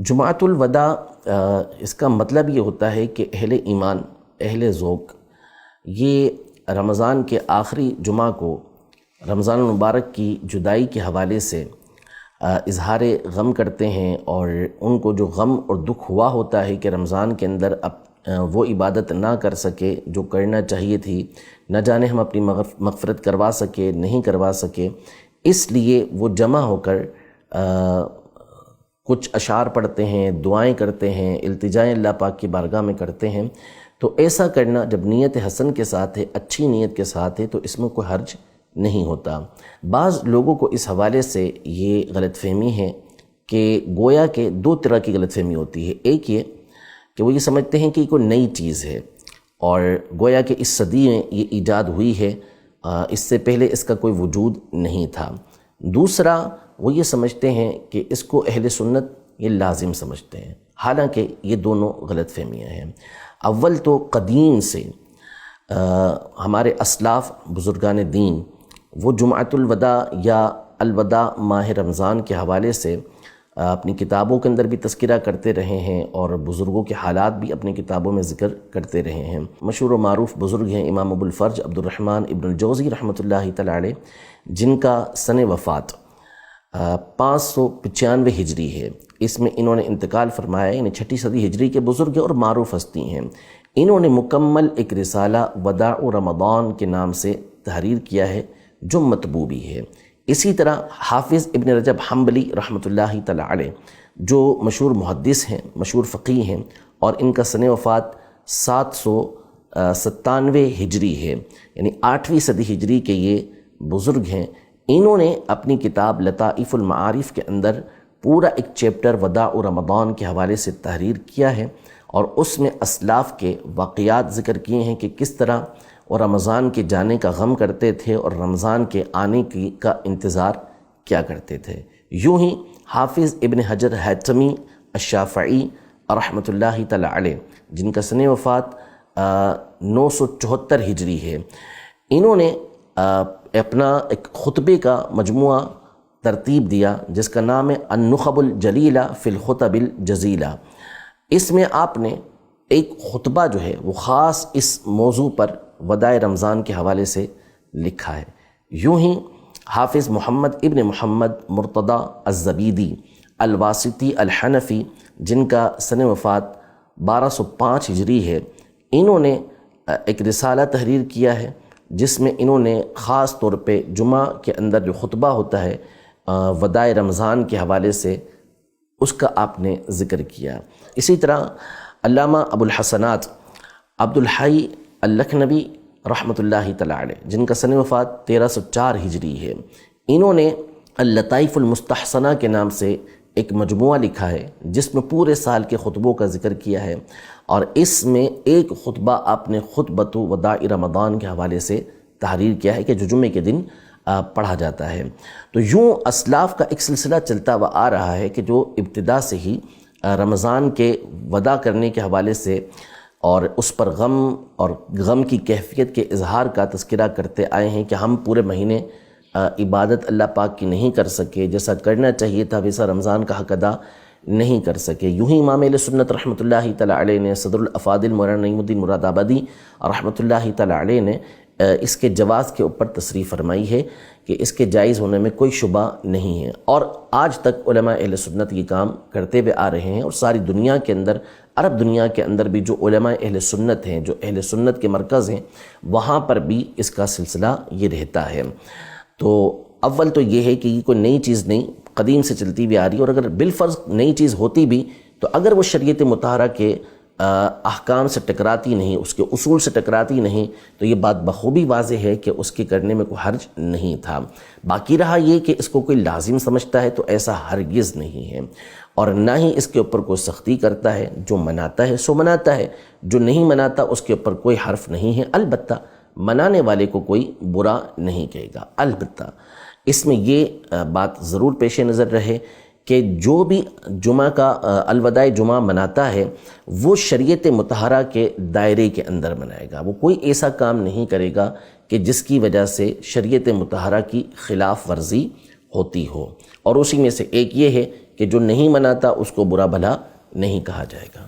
جمعۃ الوداع اس کا مطلب یہ ہوتا ہے کہ اہل ایمان، اہل ذوق یہ رمضان کے آخری جمعہ کو رمضان المبارک کی جدائی کے حوالے سے اظہار غم کرتے ہیں، اور ان کو جو غم اور دکھ ہوا ہوتا ہے کہ رمضان کے اندر وہ عبادت نہ کر سکے جو کرنا چاہیے تھی، نہ جانے ہم اپنی مغفرت کروا سکے نہیں کروا سکے، اس لیے وہ جمع ہو کر کچھ اشعار پڑھتے ہیں، دعائیں کرتے ہیں، التجائیں اللہ پاک کی بارگاہ میں کرتے ہیں۔ تو ایسا کرنا جب نیت حسن کے ساتھ ہے، اچھی نیت کے ساتھ ہے، تو اس میں کوئی حرج نہیں ہوتا۔ بعض لوگوں کو اس حوالے سے یہ غلط فہمی ہے کہ گویا کہ دو طرح کی غلط فہمی ہوتی ہے۔ ایک یہ کہ وہ یہ سمجھتے ہیں کہ یہ کوئی نئی چیز ہے اور گویا کہ اس صدی میں یہ ایجاد ہوئی ہے، اس سے پہلے اس کا کوئی وجود نہیں تھا۔ دوسرا وہ یہ سمجھتے ہیں کہ اس کو اہل سنت یہ لازم سمجھتے ہیں، حالانکہ یہ دونوں غلط فہمیاں ہیں۔ اول تو قدیم سے ہمارے اسلاف بزرگان دین وہ جمعۃ الوداع یا الوداع ماہ رمضان کے حوالے سے اپنی کتابوں کے اندر بھی تذکرہ کرتے رہے ہیں، اور بزرگوں کے حالات بھی اپنی کتابوں میں ذکر کرتے رہے ہیں۔ مشہور و معروف بزرگ ہیں امام ابو الفرج عبد الرحمن ابن الجوزی رحمۃ اللہ تعالی علیہ، جن کا سن وفات 595 ہجری ہے۔ اس میں انہوں نے انتقال فرمایا، یعنی 6 صدی ہجری کے بزرگ اور معروف ہستی ہیں۔ انہوں نے مکمل ایک رسالہ وداع رمضان کے نام سے تحریر کیا ہے جو مطبوع بھی ہے۔ اسی طرح حافظ ابن رجب حنبلی رحمۃ اللہ تعالی علیہ، جو مشہور محدث ہیں، مشہور فقیہ ہیں، اور ان کا سن وفات 797 ہجری ہے، یعنی 8ویں صدی ہجری کے یہ بزرگ ہیں۔ انہوں نے اپنی کتاب لطائف المعارف کے اندر پورا ایک چیپٹر وداع رمضان کے حوالے سے تحریر کیا ہے، اور اس میں اسلاف کے واقعات ذکر کیے ہیں کہ کس طرح وہ رمضان کے جانے کا غم کرتے تھے اور رمضان کے آنے کا انتظار کیا کرتے تھے۔ یوں ہی حافظ ابن حجر حیثمی الشافعی رحمۃ اللہ تعالی علیہ، جن کا سن وفات 974 ہجری ہے، انہوں نے اپنا ایک خطبے کا مجموعہ ترتیب دیا جس کا نام ہے النخب الجلیلہ فی الخطب الجزیلہ۔ اس میں آپ نے ایک خطبہ جو ہے وہ خاص اس موضوع پر وداع رمضان کے حوالے سے لکھا ہے۔ یوں ہی حافظ محمد ابن محمد مرتضی الزبیدی الواسطی الحنفی، جن کا سن وفات 1205 ہجری ہے، انہوں نے ایک رسالہ تحریر کیا ہے جس میں انہوں نے خاص طور پہ جمعہ کے اندر جو خطبہ ہوتا ہے وداع رمضان کے حوالے سے اس کا آپ نے ذکر کیا۔ اسی طرح علامہ ابو الحسنات عبد الحی اللکھنوی رحمۃ اللہ تعالی علیہ، جن کا سن وفات 1304 ہجری ہے، انہوں نے اللطائف المستحسنہ کے نام سے ایک مجموعہ لکھا ہے جس میں پورے سال کے خطبوں کا ذکر کیا ہے، اور اس میں ایک خطبہ آپ نے خطبۃ وداع رمضان کے حوالے سے تحریر کیا ہے کہ جو جمعے کے دن پڑھا جاتا ہے۔ تو یوں اسلاف کا ایک سلسلہ چلتا ہوا آ رہا ہے کہ جو ابتدا سے ہی رمضان کے ودا کرنے کے حوالے سے اور اس پر غم اور غم کی کیفیت کے اظہار کا تذکرہ کرتے آئے ہیں کہ ہم پورے مہینے عبادت اللہ پاک کی نہیں کر سکے، جیسا کرنا چاہیے تھا ویسا رمضان کا حق ادا نہیں کر سکے۔ یوں ہی امام اہل سنت رحمۃ اللہ تعالی علیہ نے، صدر الافاضل مولانا نعیم الدین مراد آبادی رحمۃ اللہ تعالی علیہ نے اس کے جواز کے اوپر تصریح فرمائی ہے کہ اس کے جائز ہونے میں کوئی شبہ نہیں ہے، اور آج تک علماء اہل سنت یہ کام کرتے ہوئے آ رہے ہیں، اور ساری دنیا کے اندر، عرب دنیا کے اندر بھی جو علماء اہل سنت ہیں، جو اہل سنت کے مرکز ہیں، وہاں پر بھی اس کا سلسلہ یہ رہتا ہے۔ تو اول تو یہ ہے کہ یہ کوئی نئی چیز نہیں، قدیم سے چلتی بھی آ رہی ہے، اور اگر بالفرض نئی چیز ہوتی بھی تو اگر وہ شریعت مطہرہ کے احکام سے ٹکراتی نہیں، اس کے اصول سے ٹکراتی نہیں، تو یہ بات بخوبی واضح ہے کہ اس کے کرنے میں کوئی حرج نہیں تھا۔ باقی رہا یہ کہ اس کو کوئی لازم سمجھتا ہے تو ایسا ہرگز نہیں ہے، اور نہ ہی اس کے اوپر کوئی سختی کرتا ہے۔ جو مناتا ہے سو مناتا ہے، جو نہیں مناتا اس کے اوپر کوئی حرف نہیں ہے، البتہ منانے والے کو کوئی برا نہیں کہے گا۔ البتہ اس میں یہ بات ضرور پیش نظر رہے کہ جو بھی جمعہ کا الوداع جمعہ مناتا ہے وہ شریعت مطہرہ کے دائرے کے اندر منائے گا، وہ کوئی ایسا کام نہیں کرے گا کہ جس کی وجہ سے شریعت مطہرہ کی خلاف ورزی ہوتی ہو۔ اور اسی میں سے ایک یہ ہے کہ کہ جو نہیں مناتا اس کو برا بھلا نہیں کہا جائے گا۔